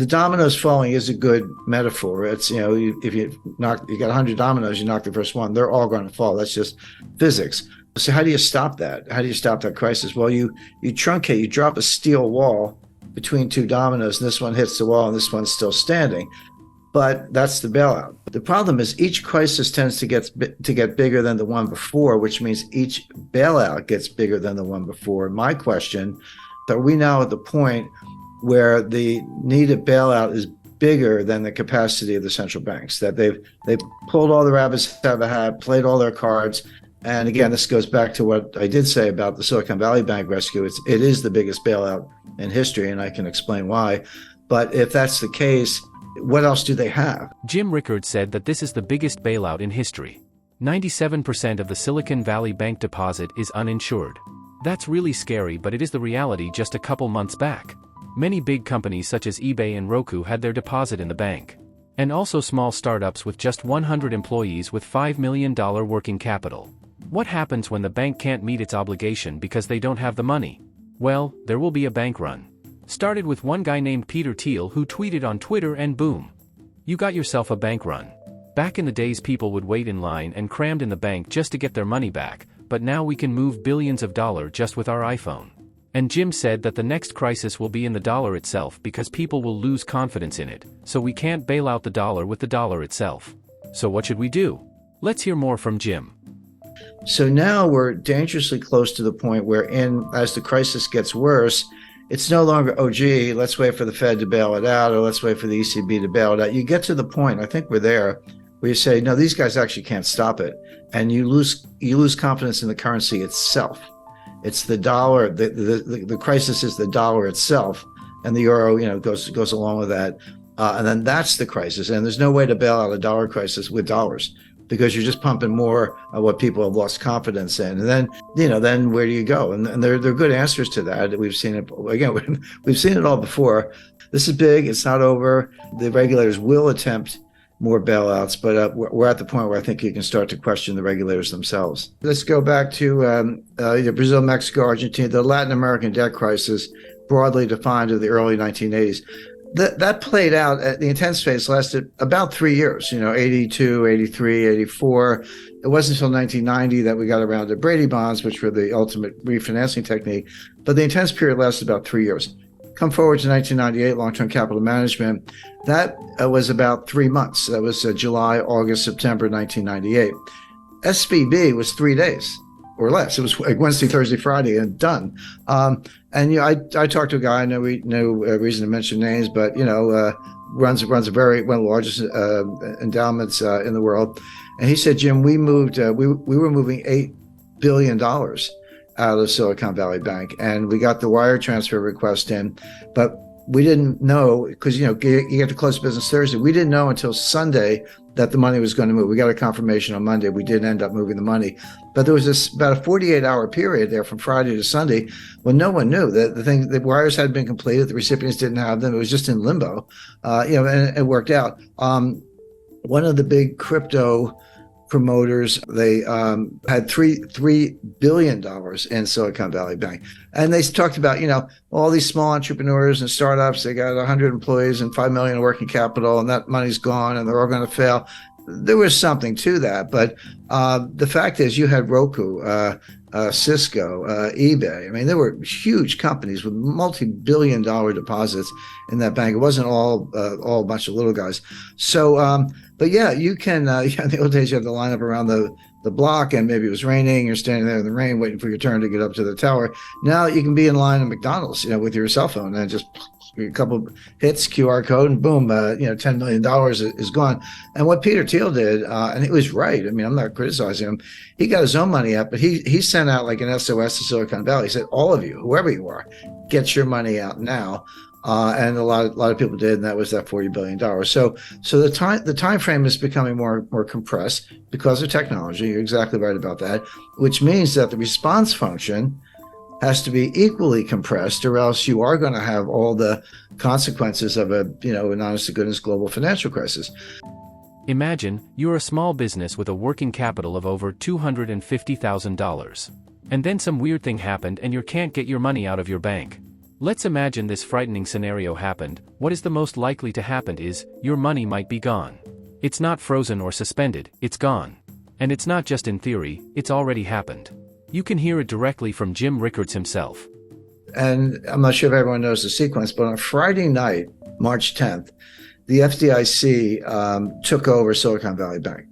The dominoes falling is a good metaphor. It's, if you got 100 dominoes, you knock the first one, they're all going to fall. That's just physics. So how do you stop that? How do you stop that crisis? Well, you truncate, you drop a steel wall between two dominoes, and this one hits the wall and this one's still standing. But that's the bailout. The problem is each crisis tends to get bigger than the one before, which means each bailout gets bigger than the one before. My question, are we now at the point where the needed bailout is bigger than the capacity of the central banks, that they've pulled all the rabbits out of a hat, played all their cards? And again, this goes back to what I did say about the Silicon Valley Bank rescue. It is the biggest bailout in history, and I can explain why. But if that's the case, what else do they have? Jim Rickards said that this is the biggest bailout in history. 97% of the Silicon Valley Bank deposit is uninsured. That's really scary, but it is the reality just a couple months back. Many big companies such as eBay and Roku had their deposit in the bank. And also small startups with just 100 employees with $5 million working capital. What happens when the bank can't meet its obligation because they don't have the money? Well, there will be a bank run. Started with one guy named Peter Thiel who tweeted on Twitter, and boom. You got yourself a bank run. Back in the days, people would wait in line and crammed in the bank just to get their money back, but now we can move billions of dollars just with our iPhone. And Jim said that the next crisis will be in the dollar itself because people will lose confidence in it, so we can't bail out the dollar with the dollar itself. So what should we do? Let's hear more from Jim. So now we're dangerously close to the point where, as the crisis gets worse, it's no longer, oh, gee, let's wait for the Fed to bail it out, or let's wait for the ECB to bail it out. You get to the point, I think we're there, where you say, no, these guys actually can't stop it. And you lose confidence in the currency itself. It's the dollar. The crisis is the dollar itself, and the euro, goes along with that. And then that's the crisis. And there's no way to bail out a dollar crisis with dollars, because you're just pumping more of what people have lost confidence in. And then, then where do you go? And there are good answers to that. We've seen it again. We've seen it all before. This is big. It's not over. The regulators will attempt more bailouts, but we're at the point where I think you can start to question the regulators themselves. Let's go back to Brazil, Mexico, Argentina, the Latin American debt crisis, broadly defined of the early 1980s. That played out, the intense phase lasted about 3 years, 82, 83, 84. It wasn't until 1990 that we got around to Brady bonds, which were the ultimate refinancing technique. But the intense period lasted about 3 years. Come forward to 1998, long-term capital management. That was about 3 months. That was July, August, September 1998. SVB was 3 days or less. It was like Wednesday, Thursday, Friday, and done. I talked to a guy. I know no reason to mention names, but runs one of the largest endowments in the world. And he said, Jim, we moved. We were moving $8 billion out of Silicon Valley Bank, and we got the wire transfer request in, but we didn't know, because you get to close business Thursday. We didn't know until Sunday that the money was going to move. We got a confirmation on Monday. We did end up moving the money, but there was about a 48-hour period there from Friday to Sunday when no one knew that the wires had been completed. The recipients didn't have them. It was just in limbo, and it worked out. One of the big crypto promoters, they had $3 billion in Silicon Valley Bank. And they talked about, all these small entrepreneurs and startups, they got 100 employees and $5 million in working capital, and that money's gone and they're all going to fail. There was something to that. But the fact is, you had Roku, Cisco, eBay. I mean, there were huge companies with multi-billion-dollar deposits in that bank. It wasn't all a bunch of little guys. So, but yeah, you can. In the old days, you had to line up around the block, and maybe it was raining. You're standing there in the rain, waiting for your turn to get up to the tower. Now you can be in line at McDonald's, with your cell phone, and just a couple hits, QR code, and boom, $10 million is gone. And what Peter Thiel did, and he was right. I mean, I'm not criticizing him. He got his own money up, but he sent out like an SOS to Silicon Valley. He said, all of you, whoever you are, get your money out now. And a lot of people did, and that was that $40 billion. So the time frame is becoming more compressed because of technology. You're exactly right about that, which means that the response function has to be equally compressed, or else you are going to have all the consequences of an honest to goodness global financial crisis. Imagine you're a small business with a working capital of over $250,000. And then some weird thing happened and you can't get your money out of your bank. Let's imagine this frightening scenario happened. What is the most likely to happen is, your money might be gone. It's not frozen or suspended, it's gone. And it's not just in theory, it's already happened. You can hear it directly from Jim Rickards himself. And I'm not sure if everyone knows the sequence, but on Friday night, March 10th, the FDIC took over Silicon Valley Bank.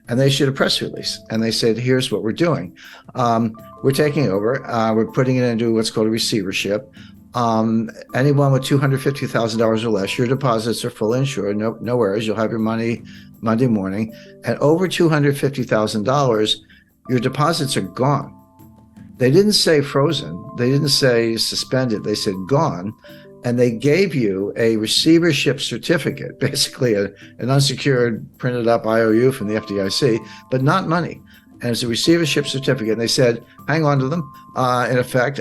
And they issued a press release. And they said, here's what we're doing. We're taking over. We're putting it into what's called a receivership. Anyone with $250,000 or less, your deposits are fully insured. No worries. You'll have your money Monday morning. And over $250,000, your deposits are gone. They didn't say frozen. They didn't say suspended. They said gone. And they gave you a receivership certificate, basically an unsecured printed up IOU from the FDIC, but not money. And it's a receivership certificate. And they said, hang on to them. In effect,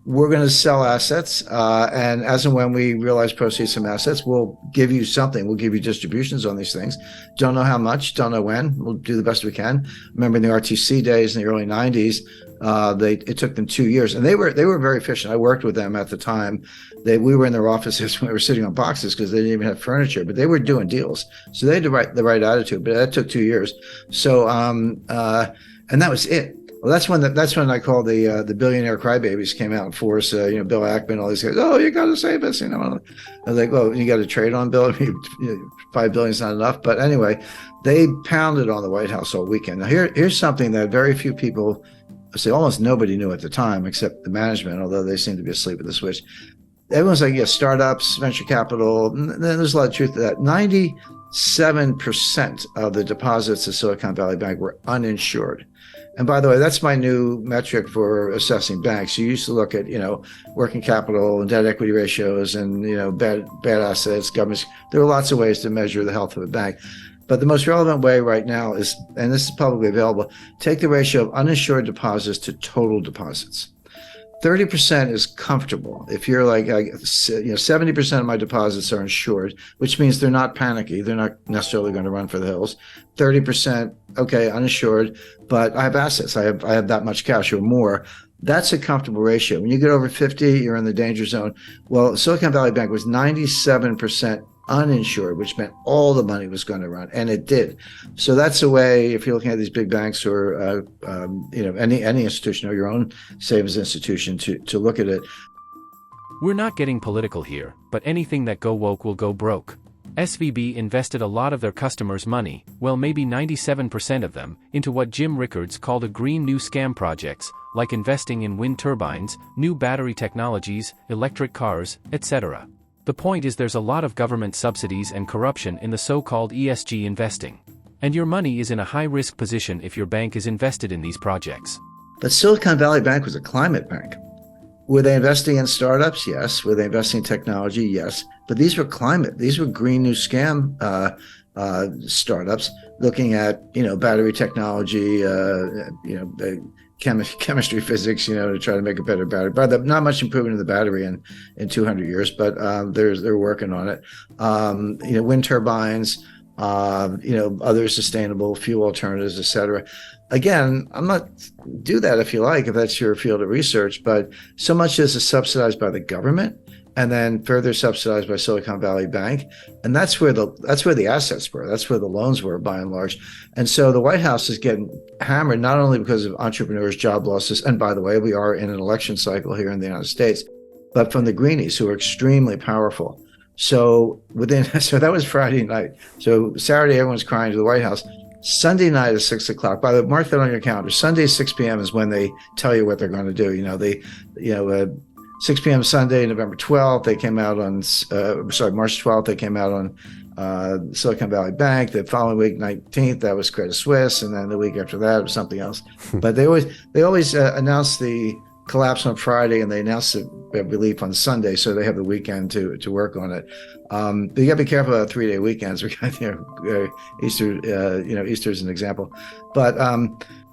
we're going to sell assets. And as and when we realize proceeds from assets, we'll give you something. We'll give you distributions on these things. Don't know how much, don't know when. We'll do the best we can. Remember in the RTC days in the early 90s, it took them 2 years. And they were very efficient. I worked with them at the time. We were in their offices when we were sitting on boxes because they didn't even have furniture, but they were doing deals. So they had the right attitude, but that took 2 years. So, and that was it. Well, that's when I call the billionaire crybabies came out in force. Bill Ackman, all these guys. Oh, you got to save us. I was like, well, you got to trade on Bill. $5 billion is not enough. But anyway, they pounded on the White House all weekend. Now here's something that very few people, almost nobody knew at the time, except the management, although they seem to be asleep at the switch. Everyone's like, yeah, startups, venture capital. And there's a lot of truth to that. 97% of the deposits of Silicon Valley Bank were uninsured. And by the way, that's my new metric for assessing banks. You used to look at, working capital and debt equity ratios and, bad assets, governments. There are lots of ways to measure the health of a bank. But the most relevant way right now is, and this is publicly available, take the ratio of uninsured deposits to total deposits. 30% is comfortable. If you're like, 70% of my deposits are insured, which means they're not panicky. They're not necessarily going to run for the hills. 30%, okay, uninsured, but I have assets. I have that much cash or more. That's a comfortable ratio. When you get over 50, you're in the danger zone. Well, Silicon Valley Bank was 97% uninsured, which meant all the money was going to run, and it did. So that's a way, if you're looking at these big banks or any institution or your own savings institution, to look at it. We're not getting political here, but anything that go woke will go broke. SVB invested a lot of their customers' money, well maybe 97% of them, into what Jim Rickards called a green new scam projects, like investing in wind turbines, new battery technologies, electric cars, etc. The point is there's a lot of government subsidies and corruption in the so-called ESG investing. And your money is in a high-risk position if your bank is invested in these projects. But Silicon Valley Bank was a climate bank. Were they investing in startups? Yes. Were they investing in technology? Yes. But these were climate. These were green new scam startups looking at, battery technology, chemistry, physics, to try to make a better battery. But not much improvement in the battery in 200 years, but they're working on it. Wind turbines, other sustainable fuel alternatives, et cetera. Again, I'm not do that if you like, if that's your field of research, but so much as is subsidized by the government and then further subsidized by Silicon Valley Bank. And that's where the assets were. That's where the loans were by and large. And so the White House is getting hammered, not only because of entrepreneurs, job losses, and by the way, we are in an election cycle here in the United States, but from the greenies who are extremely powerful. So that was Friday night. So Saturday, everyone's crying to the White House. Sunday night at 6 o'clock. By the way, mark that on your calendar. Sunday, 6 p.m. is when they tell you what they're going to do. 6 p.m. Sunday, November 12th, they came out on, March 12th, they came out on Silicon Valley Bank. The following week, 19th, that was Credit Suisse. And then the week after that, it was something else. But they always announce the collapse on Friday and they announce the relief on Sunday. So they have the weekend to work on it. But you got to be careful about 3-day weekends. Easter, Easter's an example. But